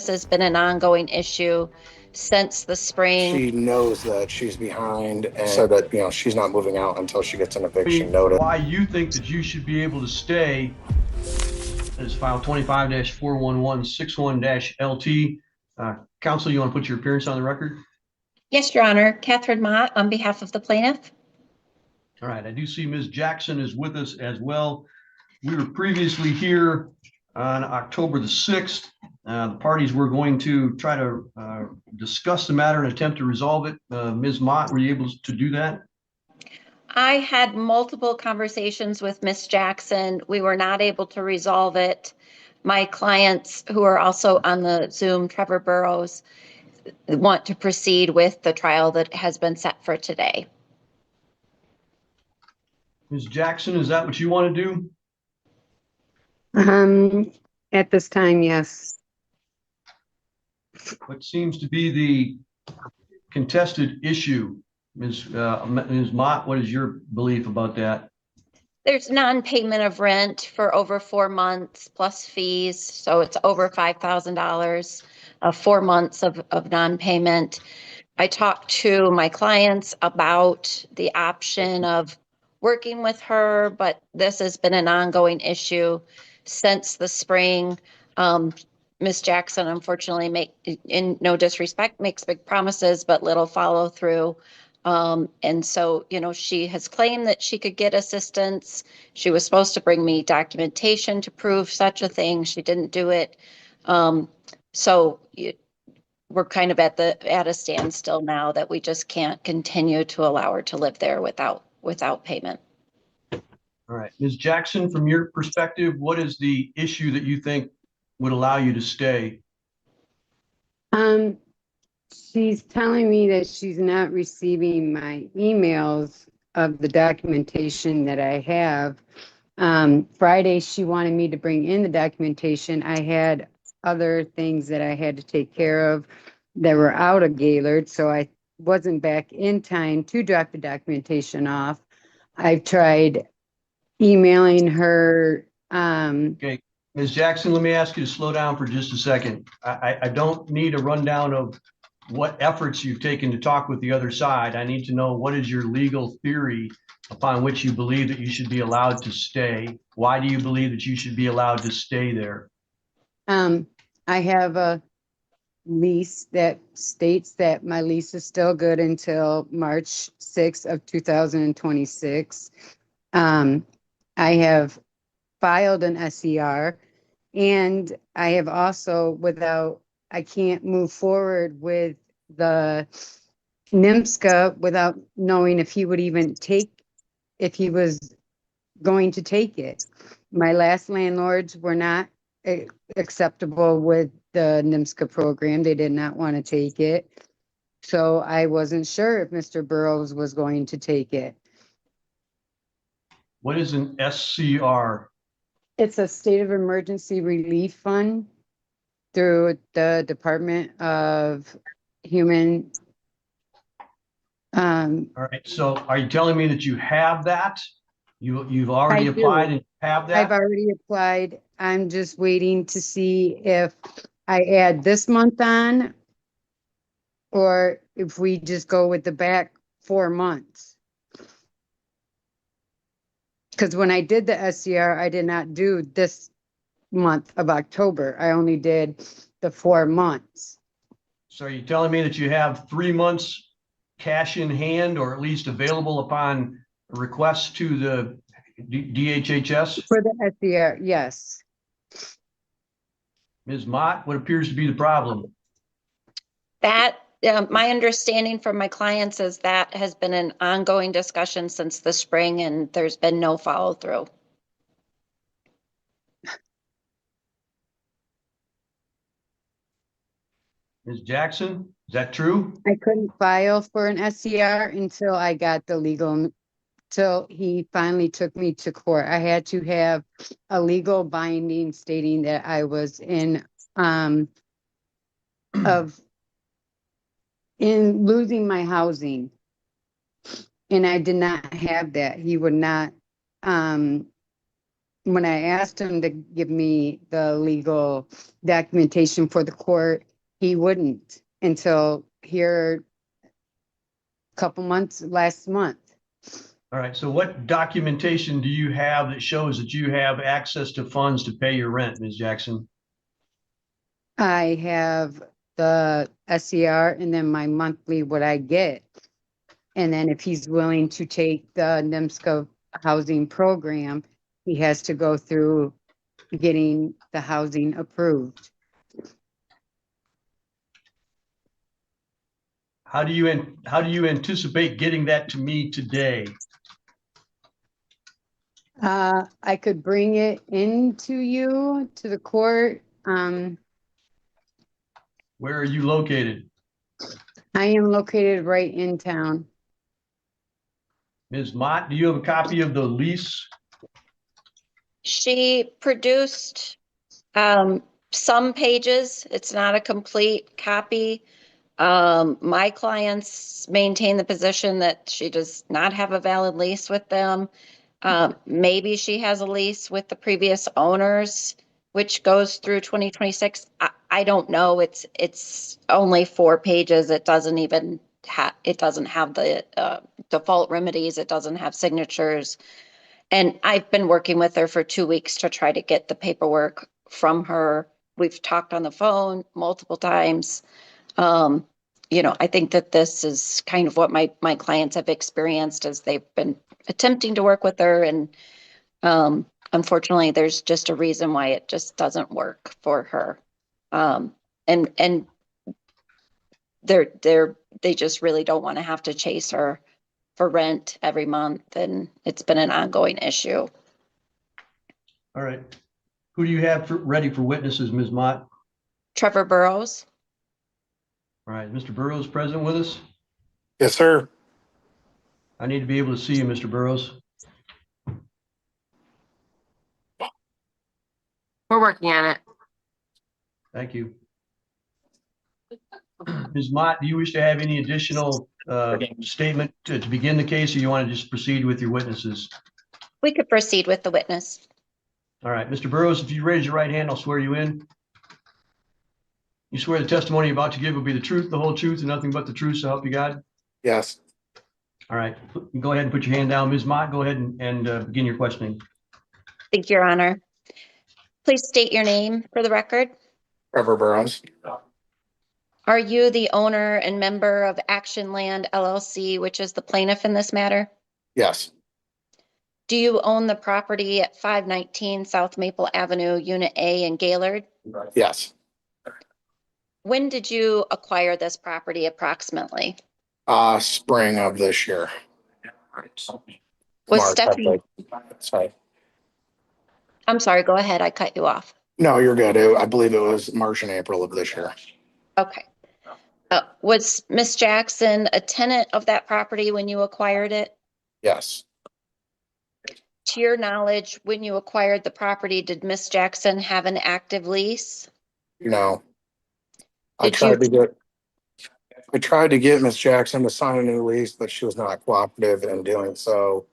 has been an ongoing issue since the spring. She knows that she's behind and said that, she's not moving out until she gets an eviction notice. Why you think that you should be able to stay is file 25-41161-LT. Counsel, you want to put your appearance on the record? Yes, Your Honor. Catherine Mott on behalf of the plaintiff. All right. I do see Ms. Jackson is with us as well. We were previously here on October the 6th. The parties were going to try to discuss the matter and attempt to resolve it. Ms. Mott, were you able to do that? I had multiple conversations with Ms. Jackson. We were not able to resolve it. My clients, who are also on the Zoom, Trevor Burrows, want to proceed with the trial that has been set for today. Ms. Jackson, is that what you want to do? At this time, yes. What seems to be the contested issue, Ms. Mott, what is your belief about that? There's non-payment of rent for over 4 months plus fees, so it's over $5,000 of 4 months of non-payment. I talked to my clients about the option of working with her, but this has been an ongoing issue since the spring. Ms. Jackson, unfortunately, in no disrespect, makes big promises, but little follow through. And so, she has claimed that she could get assistance. She was supposed to bring me documentation to prove such a thing. She didn't do it. So we're kind of at a standstill now that we just can't continue to allow her to live there without payment. All right, Ms. Jackson, from your perspective, what is the issue that you think would allow you to stay? She's telling me that she's not receiving my emails of the documentation that I have. Friday, she wanted me to bring in the documentation. I had other things that I had to take care of that were out of Gaylord, so I wasn't back in time to drop the documentation off. I've tried emailing her. Okay, Ms. Jackson, let me ask you to slow down for just a second. I don't need a rundown of what efforts you've taken to talk with the other side. I need to know, what is your legal theory upon which you believe that you should be allowed to stay? Why do you believe that you should be allowed to stay there? I have a lease that states that my lease is still good until March 6th of 2026. I have filed an SER, and I have also, I can't move forward with the NIMSCA without knowing if he would even if he was going to take it. My last landlords were not acceptable with the NIMSCA program. They did not want to take it. So I wasn't sure if Mr. Burrows was going to take it. What is an SCR? It's a state of emergency relief fund through the Department of Human. All right. So are you telling me that you have that? You've already applied and have that? I've already applied. I'm just waiting to see if I add this month on or if we just go with the back 4 months. Because when I did the SCR, I did not do this month of October. I only did the 4 months. So are you telling me that you have 3 months cash in hand, or at least available upon request to the DHHS? For the SCR, yes. Ms. Mott, what appears to be the problem? That my understanding from my clients is that has been an ongoing discussion since the spring, and there's been no follow through. Ms. Jackson, is that true? I couldn't file for an SCR until I got the legal, till he finally took me to court. I had to have a legal binding stating that I was in losing my housing. And I did not have that. He would not when I asked him to give me the legal documentation for the court, he wouldn't until here a couple months, last month. All right, so what documentation do you have that shows that you have access to funds to pay your rent, Ms. Jackson? I have the SER and then my monthly, what I get. And then if he's willing to take the NIMSCO housing program, he has to go through getting the housing approved. How do you anticipate getting that to me today? I could bring it into you to the court. Where are you located? I am located right in town. Ms. Mott, do you have a copy of the lease? She produced some pages. It's not a complete copy. My clients maintain the position that she does not have a valid lease with them. Maybe she has a lease with the previous owners, which goes through 2026. I don't know. It's only 4 pages. It doesn't even have the default remedies. It doesn't have signatures. And I've been working with her for 2 weeks to try to get the paperwork from her. We've talked on the phone multiple times. I think that this is kind of what my clients have experienced as they've been attempting to work with her. And unfortunately, there's just a reason why it just doesn't work for her. And they just really don't want to have to chase her for rent every month. And it's been an ongoing issue. All right. Who do you have ready for witnesses, Ms. Mott? Trevor Burrows. All right, Mr. Burrows present with us? Yes, sir. I need to be able to see you, Mr. Burrows. We're working on it. Thank you. Ms. Mott, do you wish to have any additional statement to begin the case, or you want to just proceed with your witnesses? We could proceed with the witness. All right, Mr. Burrows, if you raise your right hand, I'll swear you in. You swear the testimony you're about to give will be the truth, the whole truth, and nothing but the truth, so help you God? Yes. All right, go ahead and put your hand down. Ms. Mott, go ahead and begin your questioning. Thank you, Your Honor. Please state your name for the record. Trevor Burrows. Are you the owner and member of Action Land LLC, which is the plaintiff in this matter? Yes. Do you own the property at 519 South Maple Avenue, Unit A in Gaylord? Yes. When did you acquire this property approximately? Spring of this year. Was March, Stephanie, sorry. I'm sorry, go ahead. I cut you off. No, you're good. I believe it was March and April of this year. Okay. Was Miss Jackson a tenant of that property when you acquired it? Yes. To your knowledge, when you acquired the property, did Miss Jackson have an active lease? No. I Did tried to get Miss Jackson to sign a new lease, but she was not cooperative in doing so.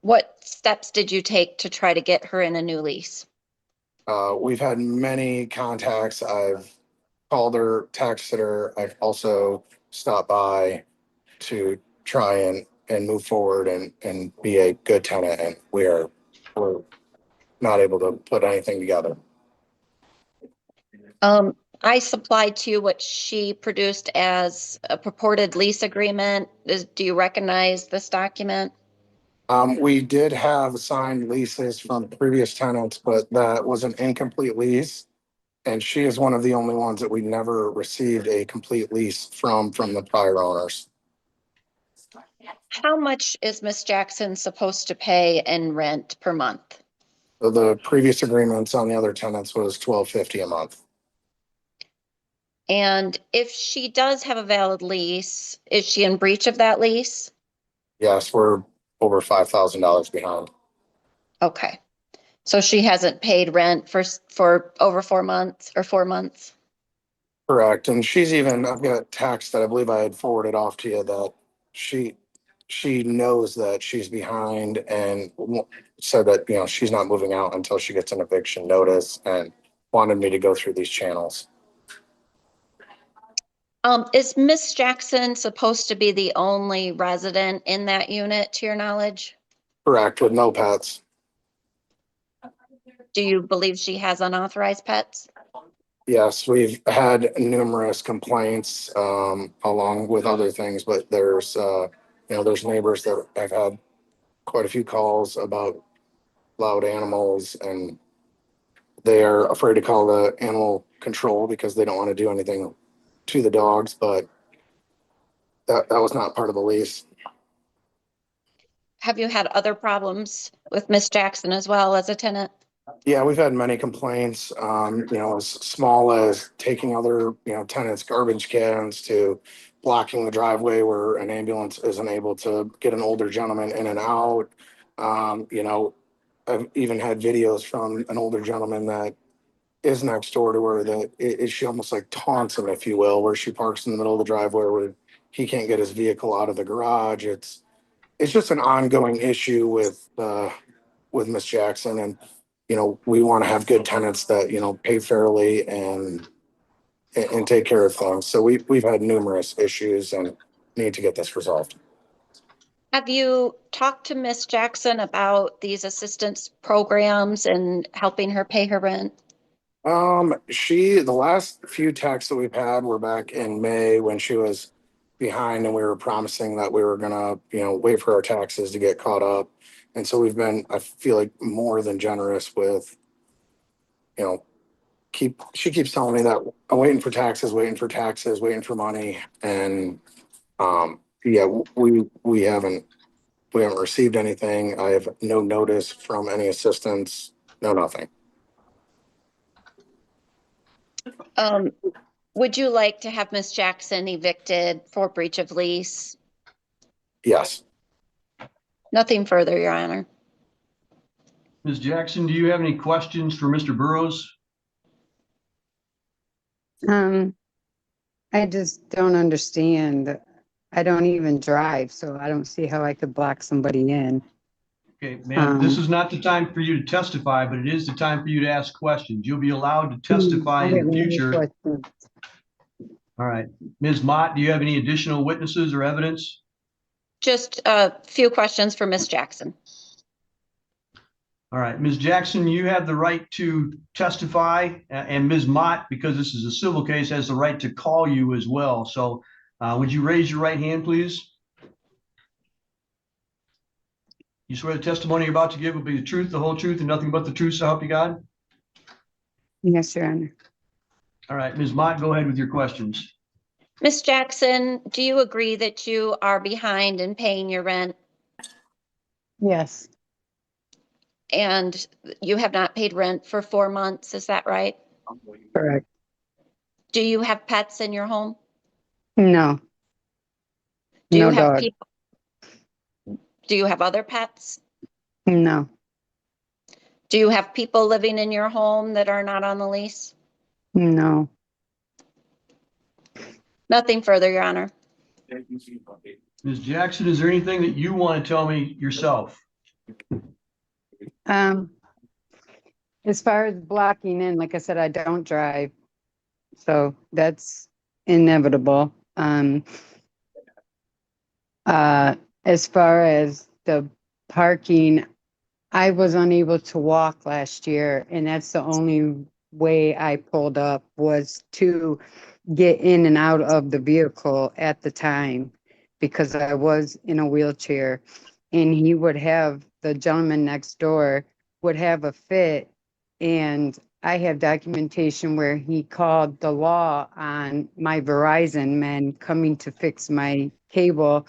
What steps did you take to try to get her in a new lease? We've had many contacts. I've called her, texted her. I've also stopped by to try and move forward and be a good tenant, and we're not able to put anything together. I supplied to you what she produced as a purported lease agreement. Do you recognize this document? We did have signed leases from previous tenants, but that was an incomplete lease. And she is one of the only ones that we never received a complete lease from the prior owners. How much is Miss Jackson supposed to pay in rent per month? So the previous agreements on the other tenants was $1,250 a month. And if she does have a valid lease, is she in breach of that lease? Yes, we're over $5,000 behind. Okay. So she hasn't paid rent for over 4 months or 4 months? Correct. And I've got a text that I believe I had forwarded off to you that she knows that she's behind, and said that, you know, she's not moving out until she gets an eviction notice and wanted me to go through these channels. Is Miss Jackson supposed to be the only resident in that unit, to your knowledge? Correct, with no pets. Do you believe she has unauthorized pets? Yes, we've had numerous complaints, along with other things, but there's, you know, there's neighbors that have had quite a few calls about loud animals, and they're afraid to call the animal control because they don't want to do anything to the dogs, but that was not part of the lease. Have you had other problems with Miss Jackson as well as a tenant? Yeah, we've had many complaints, you know, as small as taking other, you know, tenants' garbage cans to blocking the driveway where an ambulance isn't able to get an older gentleman in and out. You know, I've even had videos from an older gentleman that is next door to her that she almost like taunts him, if you will, where she parks in the middle of the driveway where he can't get his vehicle out of the garage. It's just an ongoing issue with Miss Jackson, and you know, we want to have good tenants that, you know, pay fairly and take care of things. So we've had numerous issues and need to get this resolved. Have you talked to Miss Jackson about these assistance programs and helping her pay her rent? The last few texts that we've had were back in May when she was behind and we were promising that we were gonna, you know, wait for our taxes to get caught up. And so we've been, I feel like, more than generous with, you know, she keeps telling me that I'm waiting for taxes, waiting for taxes, waiting for money. And yeah, we haven't received anything. I have no notice from any assistance, no nothing. Um, would you like to have Miss Jackson evicted for breach of lease? Yes. Nothing further, Your Honor. Ms. Jackson, do you have any questions for Mr. Burrows? I just don't understand. I don't even drive, so I don't see how I could block somebody in. Okay, ma'am, this is not the time for you to testify, but it is the time for you to ask questions. You'll be allowed to testify I in have the no future. questions. All right. Ms. Mott, do you have any additional witnesses or evidence? Just a few questions for Miss Jackson. All right, Ms. Jackson, you have the right to testify, and Ms. Mott, because this is a civil case, has the right to call you as well. So would you raise your right hand, please? You swear the testimony you're about to give will be the truth, the whole truth, and nothing but the truth, so help you God? Yes, Your Honor. All right, Ms. Mott, go ahead with your questions. Miss Jackson, do you agree that you are behind in paying your rent Yes, and you have not paid rent for 4 months? Is that right? correct. Do you have pets in your home? No, Do you no have dog. people? Do you have other pets? No, Do you have people living in your home that are not on the lease? no. Nothing further, Your Honor. Ms. Jackson, is there anything that you want to tell me yourself? As far as blocking in, like I said, I don't drive, so that's inevitable. As far as the parking, I was unable to walk last year, and that's the only way I pulled up was to get in and out of the vehicle at the time because I was in a wheelchair. And the gentleman next door would have a fit, and I have documentation where he called the law on my Verizon men coming to fix my cable.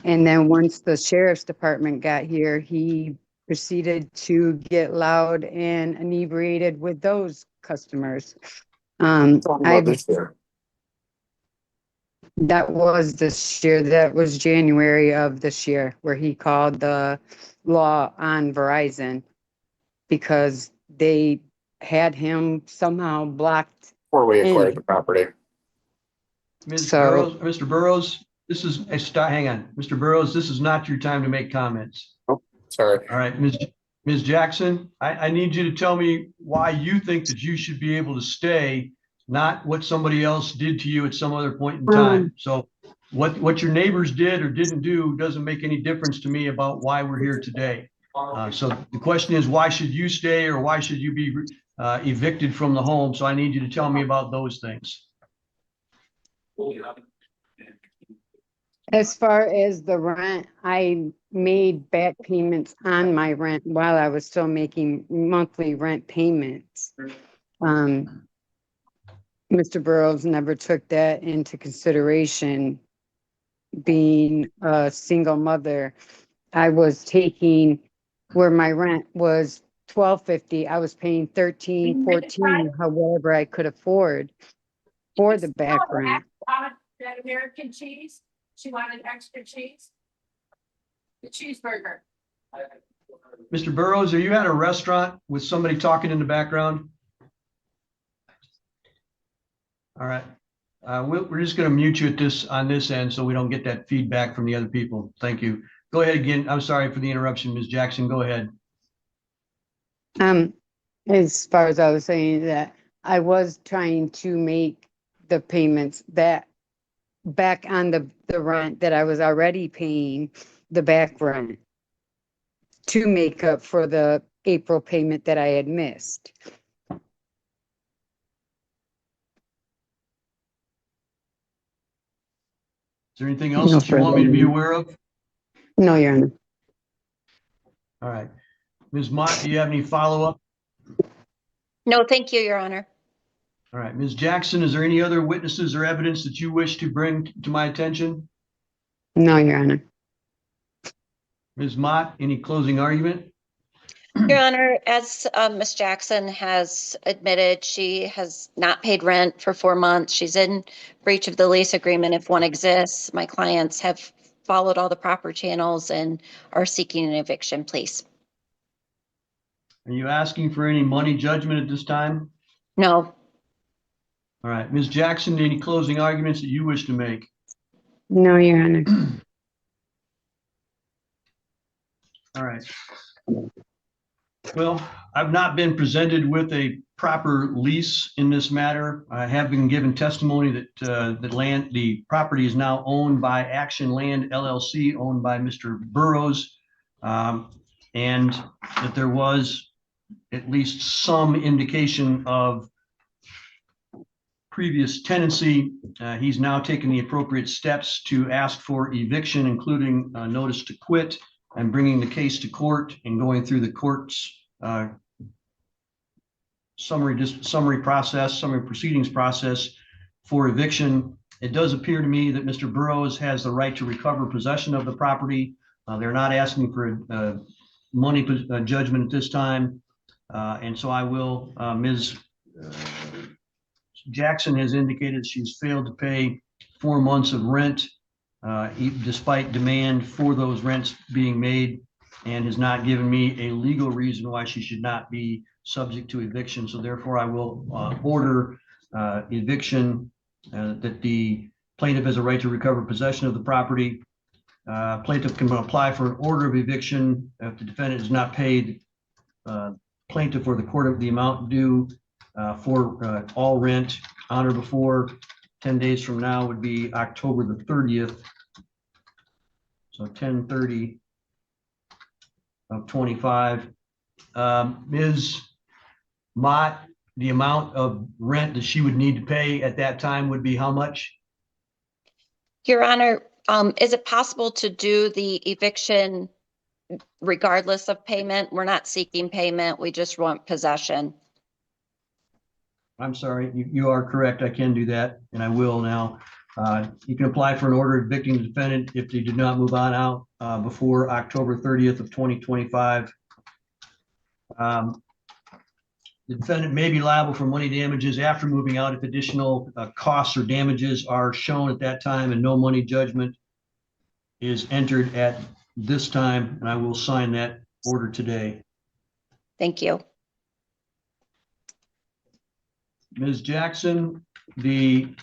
And then once the sheriff's department got here, he proceeded to get loud and inebriated with those customers. Talking about this year. That was this year. That was January of this year, where he called the law on Verizon because they had him somehow blocked. Before we acquired the property. Ms. So- Burrows, Mr. Burrows, hang on. Mr. Burrows, this is not your time to make comments. Oh. Sorry. All right, Ms. Jackson, I need you to tell me why you think that you should be able to stay, not what somebody else did to you at some other point in time. So what your neighbors did or didn't do doesn't make any difference to me about why we're here today. So the question is, why should you stay or why should you be evicted from the home? So I need you to tell me about those things. As far as the rent, I made back payments on my rent while I was still making monthly rent payments. Mr. Burrows never took that into consideration. Being a single mother, I was taking where my rent was $12.50. I was paying $13, $14, however I could afford for the back rent. That American cheese, she wanted extra cheese. The cheeseburger. Mr. Burrows, are you at a restaurant with somebody talking in the background? All right. We're just going to mute you on this end so we don't get that feedback from the other people. Thank you. Go ahead again. I'm sorry for the interruption, Ms. Jackson. Go ahead. As far as I was saying that I was trying to make the payments that back on the rent that I was already paying, the back rent, to make up for the April payment that I had missed. Is there anything else No that you want me to be aware of? No, Your Honor. All right. Ms. Mott, do you have any follow-up? No, thank you, Your Honor. All right. Ms. Jackson, is there any other witnesses or evidence that you wish to bring to my attention? No, Your Honor. Ms. Mott, any closing argument? Your Honor, as Ms. Jackson has admitted, she has not paid rent for 4 months. She's in breach of the lease agreement if one exists. My clients have followed all the proper channels and are seeking an eviction, please. Are you asking for any money judgment at this time? No. All right. Ms. Jackson, any closing arguments that you wish to make? No, Your Honor. All right. Well, I've not been presented with a proper lease in this matter. I have been given testimony that the property is now owned by Action Land LLC, owned by Mr. Burrows, and that there was at least some indication of previous tenancy. He's now taken the appropriate steps to ask for eviction, including notice to quit, and bringing the case to court and going through the court's summary proceedings process for eviction. It does appear to me that Mr. Burrows has the right to recover possession of the property. They're not asking for a money judgment at this time. And so I will, Ms. Jackson has indicated she's failed to pay 4 months of rent despite demand for those rents being made, and has not given me a legal reason why she should not be subject to eviction. So therefore I will order eviction, that the plaintiff has a right to recover possession of the property. Plaintiff can apply for an order of eviction if the defendant has not paid plaintiff or the court of the amount due for all rent on or before 10 days from now would be October the 30th. So 10/30 of 25. Ms. Mott, the amount of rent that she would need to pay at that time would be how much? Your Honor, is it possible to do the eviction regardless of payment? We're not seeking payment. We just want possession. I'm sorry, you are correct. I can do that, and I will now. You can apply for an order evicting the defendant if they did not move on out before October 30th of 2025. The defendant may be liable for money damages after moving out if additional costs or damages are shown at that time and no money judgment is entered at this time, and I will sign that order today. Thank you. Ms. Jackson, the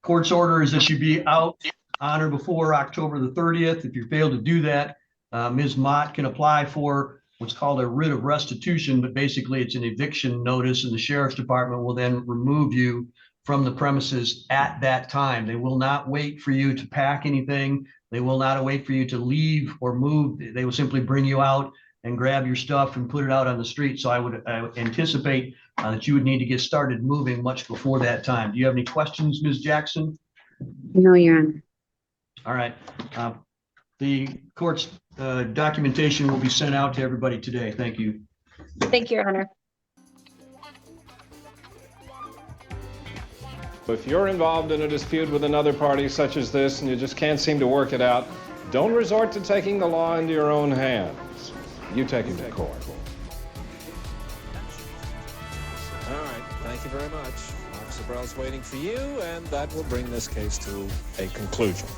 court's order is that you be out on or before October the 30th. If you fail to do that, Ms. Mott can apply for what's called a writ of restitution, but basically it's an eviction notice, and the sheriff's department will then remove you from the premises at that time. They will not wait for you to pack anything. They will not wait for you to leave or move. They will simply bring you out and grab your stuff and put it out on the street. So I would anticipate that you would need to get started moving much before that time. Do you have any questions, Ms. Jackson? No, Your Honor. All right. The court's documentation will be sent out to everybody today. Thank you. Thank you, Your Honor. If you're involved in a dispute with another party such as this and you just can't seem to work it out, don't resort to taking the law into your own hands. You take it to court. All right, thank you very much. Officer Burrell's waiting for you, and that will bring this case to a conclusion.